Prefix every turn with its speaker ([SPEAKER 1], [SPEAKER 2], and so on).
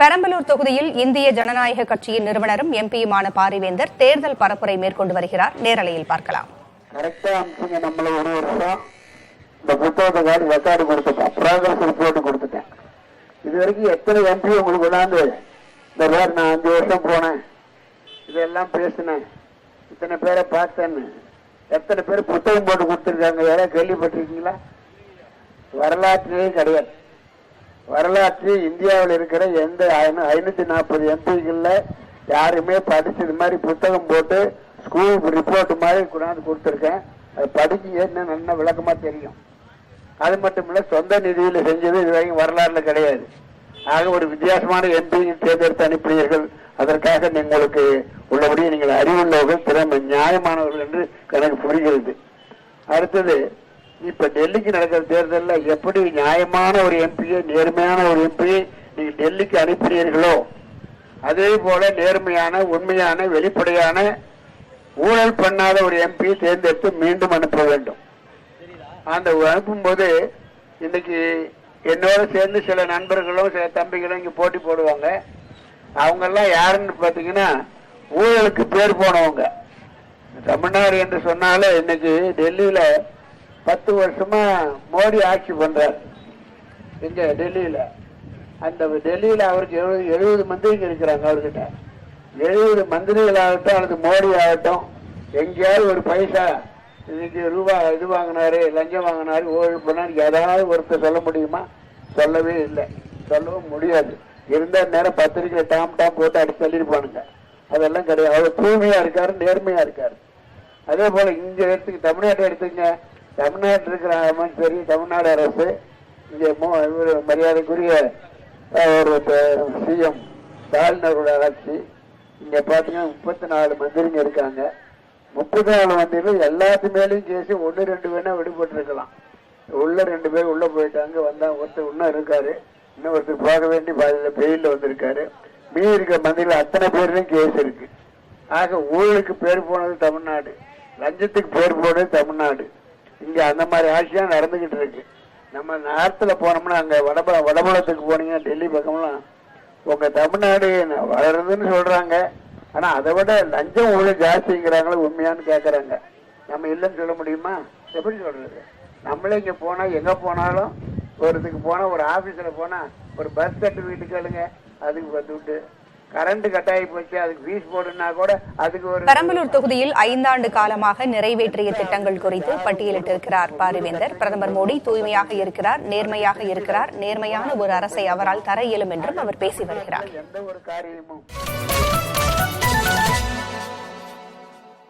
[SPEAKER 1] பெரம்பலூர் தொகுதியில் இந்திய ஜனநாயக கட்சியின் நிறுவனரும் எம்பியுமான பாரிவேந்தர் தேர்தல் பரப்புரை மேற்கொண்டு வருகிறார். நேரலையில் பார்க்கலாம்.
[SPEAKER 2] கரெக்டா அனுப்பிங்க. நம்மள ஒரு வருஷம் இந்த புத்தகத்தை ரெக்கார்டு கொடுத்துட்டேன், ப்ராக்ரஸ் ரிப்போர்ட் கொடுத்துட்டேன். இது வரைக்கும் எத்தனை எம்பி உங்களுக்கு கொண்டாந்து இந்த பேர் நான் 5 வருஷம் போனேன், இதெல்லாம் பேசினேன், இத்தனை பேரை பார்த்தேன்னு எத்தனை பேர் புத்தகம் போட்டு கொடுத்துருக்காங்க? யாராவது கேள்விப்பட்டிருக்கீங்களா? வரலாற்றிலே கிடையாது. வரலாற்று இந்தியாவில் இருக்கிற எந்த 540 எம்பிகள்ல யாருமே படிச்சு இது மாதிரி புத்தகம் போட்டு ஸ்கூல் ரிப்போர்ட் மாதிரி கொண்டாந்து கொடுத்துருக்கேன். அது படிக்க நல்ல விளக்கமா தெரியும். அது மட்டும் இல்ல, சொந்த நிதியில் செஞ்சது இது வரைக்கும் வரலாறுல கிடையாது. ஆக ஒரு வித்தியாசமான எம்பி தேர்ந்தெடுத்து அனுப்பினீர்கள். அதற்காக உங்களுக்கு உள்ளபடியே நீங்கள் அறிவுள்ளவர்கள், திறமை நியாயமானவர்கள் என்று எனக்கு புரிகிறது. அடுத்தது, இப்ப டெல்லிக்கு நடக்கிற தேர்தலில் எப்படி நியாயமான ஒரு எம்பியை, நேர்மையான ஒரு எம்பியை நீங்க டெல்லிக்கு அனுப்பினீர்களோ அதே போல நேர்மையான, உண்மையான, வெளிப்படையான, ஊழல் பண்ணாத ஒரு எம்பியை தேர்ந்தெடுத்து மீண்டும் அனுப்ப வேண்டும். அந்த அனுப்பும் போது இன்னைக்கு என்னோட சேர்ந்து சில நண்பர்களும் சில தம்பிகளும் இங்க போட்டி போடுவாங்க. அவங்க எல்லாம் யாருன்னு பாத்தீங்கன்னா ஊழலுக்கு பேர் போனவங்க. தமிழ்நாடு என்று சொன்னாலே இன்னைக்கு டெல்லியில 10 வருஷமா மோடி ஆட்சி பண்றார். இங்க டெல்லியில அந்த டெல்லியில அவருக்கு 70 மந்திரிகள் இருக்கிறாங்க. அவர்கிட்ட 70 மந்திரிகள் ஆகட்டும் அல்லது மோடி ஆகட்டும், எங்கேயாவது ஒரு பைசா இன்னைக்கு ரூபாய் இது வாங்கினாரு, லஞ்சம் வாங்கினாரு, ஊழல் பண்ணாரு, ஏதாவது ஒருத்தர் சொல்ல முடியுமா? சொல்லவே இல்லை, சொல்லவும் முடியாது. இருந்த நேரம் பத்திரிகை டாம் போட்டு அடிச்சு தள்ளிருப்பானுங்க. அதெல்லாம் கிடையாது. அவர் தூய்மையா இருக்காரு, நேர்மையா இருக்காரு. அதே போல இங்க எடுத்துக்க, தமிழ்நாட்டை எடுத்துங்க. தமிழ்நாட்டில் இருக்கிற அமைச்சர், தமிழ்நாடு அரசு, இங்கே மரியாதைக்குரிய ஒரு சிஎம் ஸ்டாலினரோட ஆட்சி, இங்க பாத்தீங்கன்னா 34 மந்திரிங்க இருக்காங்க. 34 மந்திரிகள் எல்லாத்து மேலேயும் கேஸ் 1-2 வேணா விடுபட்டு இருக்கலாம். உள்ள 2 பேர் உள்ள போயிட்டாங்க, வந்தா ஒருத்தர் இன்னும் இருக்காரு, இன்னும் ஒருத்தர் போக வேண்டி பெயில வந்திருக்காரு. மீதி இருக்கிற மந்திரிகள் அத்தனை பேர்லயும் கேஸ் இருக்கு. ஆக ஊழலுக்கு பேர் போனது தமிழ்நாடு, லஞ்சத்துக்கு பேர் போனது தமிழ்நாடு. இங்க அந்த மாதிரி ஆட்சியா நடந்துகிட்டு இருக்கு. நம்ம நார்த்துல போனோம்னா, அங்க வடபுலத்துக்கு போனீங்கன்னா டெல்லி பக்கம்லாம் உங்க தமிழ்நாடு வளருதுன்னு சொல்றாங்க. ஆனா அதை விட லஞ்சம் ஊழல் ஜாஸ்திங்கிறாங்களே, உண்மையான்னு கேட்கறாங்க. நம்ம இல்லைன்னு சொல்ல முடியுமா? எப்படி சொல்றது? நம்மளே இங்க போனா, எங்க போனாலும் ஒரு இதுக்கு போனா, ஒரு ஆபீஸ்ல போனா ஒரு பஸ் சர்டிபிகேட் கேளுங்க, அதுக்கு 10 விட்டு கரண்ட் கட்டாயி போச்சு, அதுக்கு ஃபீஸ் போடுனா கூட அதுக்கு ஒரு.
[SPEAKER 1] பெரம்பலூர் தொகுதியில் 5 ஆண்டு காலமாக நிறைவேற்றிய திட்டங்கள் குறித்து பட்டியலிட்டிருக்கிறார் பாரிவேந்தர். பிரதமர் மோடி தூய்மையாக இருக்கிறார், நேர்மையாக இருக்கிறார், நேர்மையான ஒரு அரசை அவரால் தர இயலும் என்றும் அவர் பேசி வருகிறார்.
[SPEAKER 2] எந்த ஒரு காரியமும்